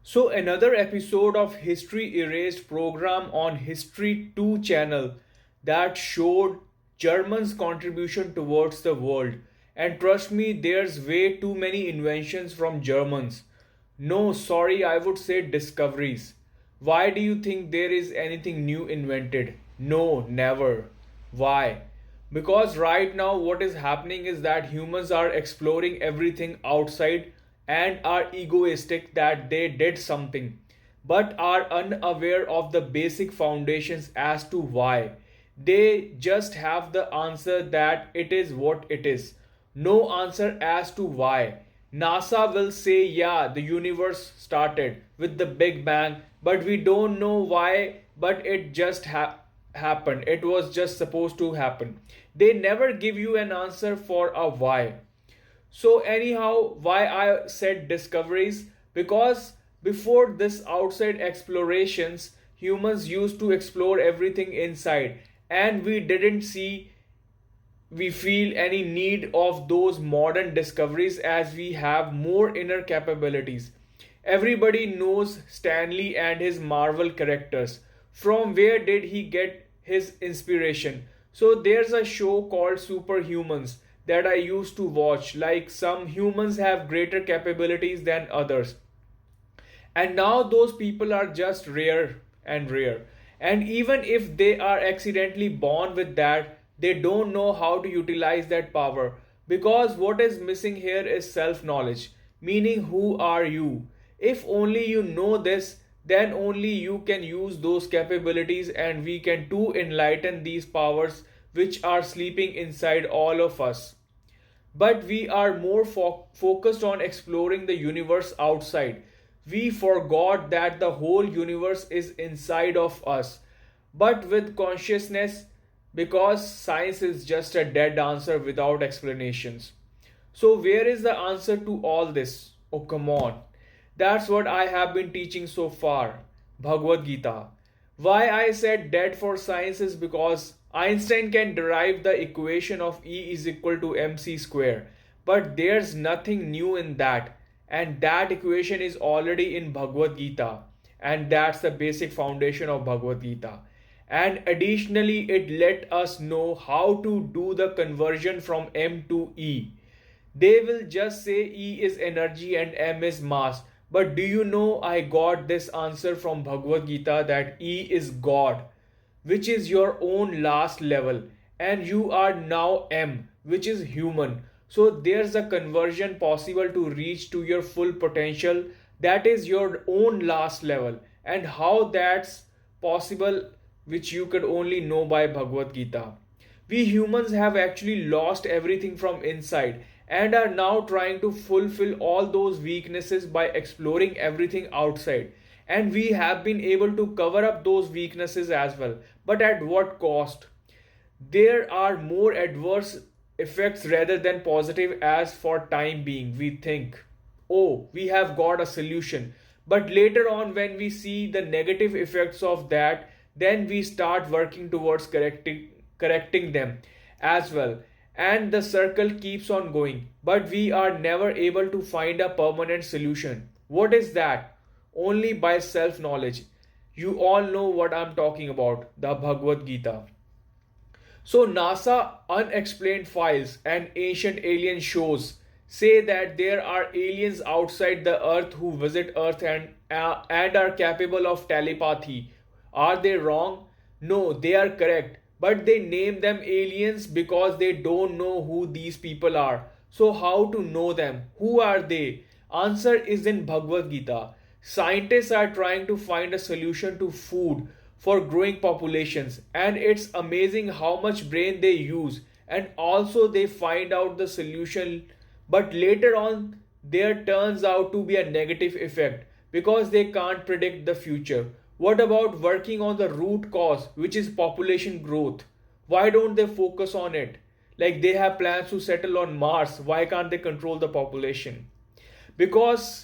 So another episode of History Erased program on History 2 channel that showed Germans' contribution towards the world. And trust me, there's way too many inventions from Germans. No, sorry, I would say discoveries. Why do you think there is anything new invented? No, never. Why? Because right now, what is happening is that humans are exploring everything outside and are egoistic that they did something, but are unaware of the basic foundations as to why. They just have the answer that it is what it is. No answer as to why. NASA will say, yeah, the universe started with the Big Bang, but we don't know why, but it just happened. It was just supposed to happen. They never give you an answer for a why. So, anyhow, why I said discoveries? Because before this outside explorations, humans used to explore everything inside, and we didn't see we feel any need of those modern discoveries as we have more inner capabilities. Everybody knows Stanley and his Marvel characters. From where did he get his inspiration? So there's a show called Superhumans that I used to watch. Like some humans have greater capabilities than others. And now those people are just rare and rare. And even if they are accidentally born with that, they don't know how to utilize that power. Because what is missing here is self knowledge, meaning, who are you? If only you know this, then only you can use those capabilities, and we can too enlighten these powers which are sleeping inside all of us. But we are more focused on exploring the universe outside. We forgot that the whole universe is inside of us. But with consciousness, because science is just a dead answer without explanations. So, where is the answer to all this? Oh, come on. That's what I have been teaching so far. Bhagavad-Gita. Why I said dead for science is because Einstein can derive the equation of E is equal to mc square. But there's nothing new in that. And that equation is already in Bhagavad-Gita. And that's the basic foundation of Bhagavad-Gita. And additionally, it let us know how to do the conversion from M to E. They will just say E is energy and M is mass. But do you know I got this answer from Bhagavad Gita that E is God, which is your own last level, and you are now M, which is human. So there's a conversion possible to reach to your full potential, that is your own last level, and how that's possible, which you could only know by Bhagavad Gita. We humans have actually lost everything from inside and are now trying to fulfill all those weaknesses by exploring everything outside. And we have been able to cover up those weaknesses as well. But at what cost? There are more adverse effects rather than positive, as for time being we think, oh, we have got a solution. But later on, when we see the negative effects of that, then we start working towards correcting them as well, and the circle keeps on going, but we are never able to find a permanent solution. What is that? Only by self knowledge. You all know what I'm talking about, the Bhagavad Gita. So, NASA unexplained files and ancient alien shows say that there are aliens outside the earth who visit earth and are capable of telepathy. Are they wrong? No, they are correct. But they name them aliens because they don't know who these people are. So, how to know them? Who are they? Answer is in Bhagavad Gita. Scientists are trying to find a solution to food for growing populations, and it's amazing how much brain they use, and also they find out the solution, but later on there turns out to be a negative effect because they can't predict the future. What about working on the root cause, which is population growth? Why don't they focus on it? Like they have plans to settle on Mars, why can't they control the population? Because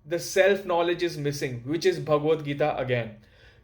the self knowledge is missing, which is Bhagavad Gita again.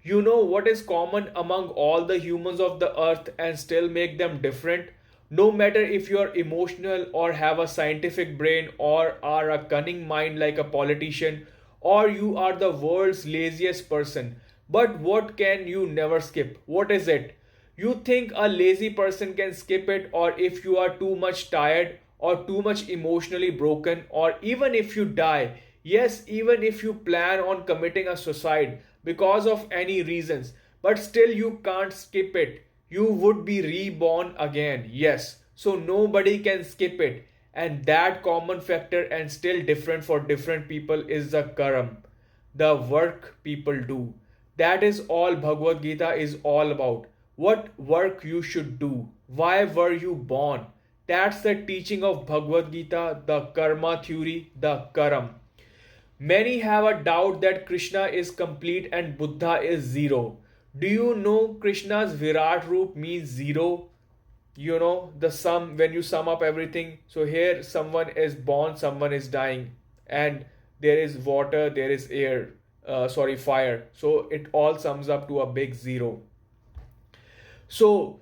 You know what is common among all the humans of the earth and still make them different? No matter if you are emotional or have a scientific brain or are a cunning mind like a politician, or you are the world's laziest person. But what can you never skip? What is it? You think a lazy person can skip it, or if you are too much tired, or too much emotionally broken, or even if you die. Yes, even if you plan on committing a suicide because of any reasons, but still you can't skip it. You would be reborn again. Yes, so nobody can skip it. And that common factor and still different for different people is the karam, the work people do. That is all Bhagavad Gita is all about. What work you should do. Why were you born? That's the teaching of Bhagavad Gita, the karma theory, the karam. Many have a doubt that Krishna is complete and Buddha is zero. Do you know Krishna's Virat Roop means zero? You know, the sum, when you sum up everything. So here someone is born, someone is dying, and there is water, there is air, fire. So it all sums up to a big zero. So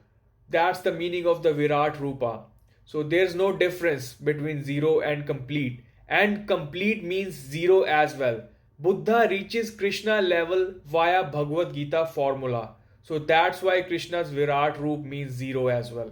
that's the meaning of the Virat Rupa. So there's no difference between zero and complete. And complete means zero as well. Buddha reaches Krishna level via Bhagavad Gita formula. So that's why Krishna's Virat Roop means zero as well.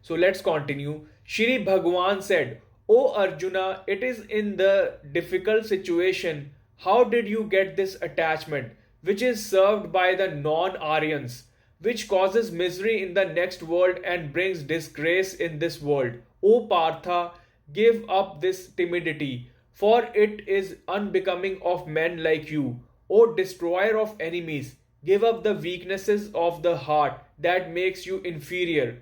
So let's continue. Shri Bhagwan said, O Arjuna, it is in the difficult situation. How did you get this attachment, which is served by the non-Aryans, which causes misery in the next world and brings disgrace in this world? O Partha, give up this timidity, for it is unbecoming of men like you. O destroyer of enemies, give up the weaknesses of the heart that makes you inferior,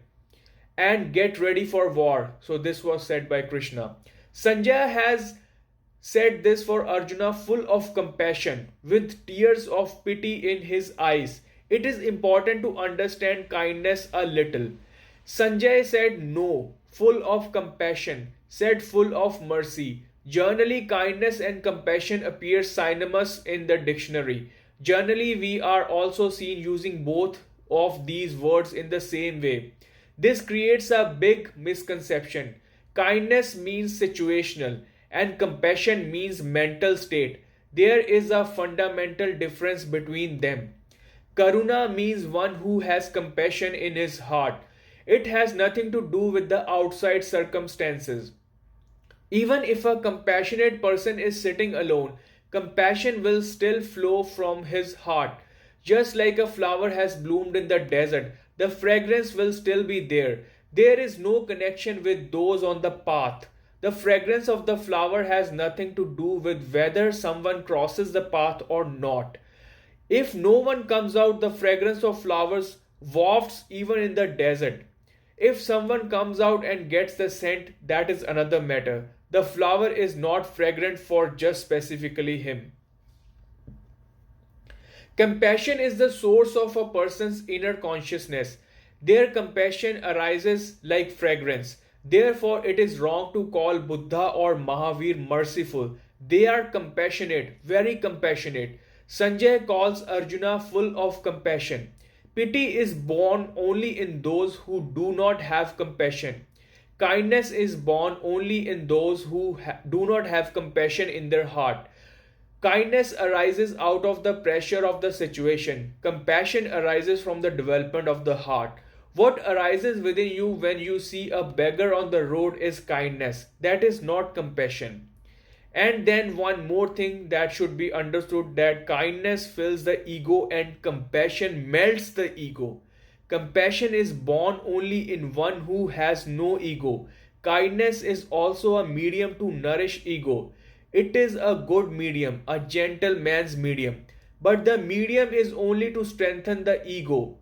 and get ready for war. So this was said by Krishna. Sanjay has said this for Arjuna full of compassion, with tears of pity in his eyes. It is important to understand kindness a little. Sanjay said no, full of compassion, said full of mercy. Generally, kindness and compassion appear synonymous in the dictionary. Generally, we are also seen using both of these words in the same way. This creates a big misconception. Kindness means situational, and compassion means mental state. There is a fundamental difference between them. Karuna means one who has compassion in his heart. It has nothing to do with the outside circumstances. Even if a compassionate person is sitting alone, compassion will still flow from his heart. Just like a flower has bloomed in the desert, the fragrance will still be there. There is no connection with those on the path. The fragrance of the flower has nothing to do with whether someone crosses the path or not. If no one comes out, the fragrance of flowers wafts even in the desert. If someone comes out and gets the scent, that is another matter. The flower is not fragrant for just specifically him. Compassion is the source of a person's inner consciousness. Their compassion arises like fragrance. Therefore, it is wrong to call Buddha or Mahavir merciful. They are compassionate, very compassionate. Sanjay calls Arjuna full of compassion. Pity is born only in those who do not have compassion. Kindness is born only in those who do not have compassion in their heart. Kindness arises out of the pressure of the situation. Compassion arises from the development of the heart. What arises within you when you see a beggar on the road is kindness. That is not compassion. And then one more thing that should be understood, that kindness fills the ego and compassion melts the ego. Compassion is born only in one who has no ego. Kindness is also a medium to nourish ego. It is a good medium, a gentleman's medium. But the medium is only to strengthen the ego.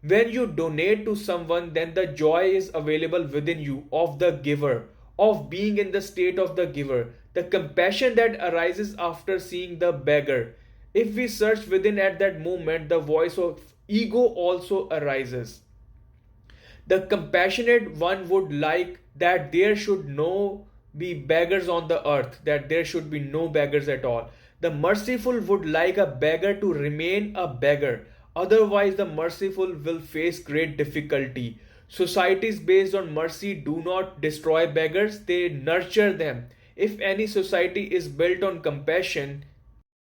When you donate to someone, then the joy is available within you of the giver, of being in the state of the giver. The compassion that arises after seeing the beggar. If we search within at that moment, the voice of ego also arises. The compassionate one would like that there should no be beggars on the earth, that there should be no beggars at all. The merciful would like a beggar to remain a beggar. Otherwise, the merciful will face great difficulty. Societies based on mercy do not destroy beggars, they nurture them. If any society is built on compassion,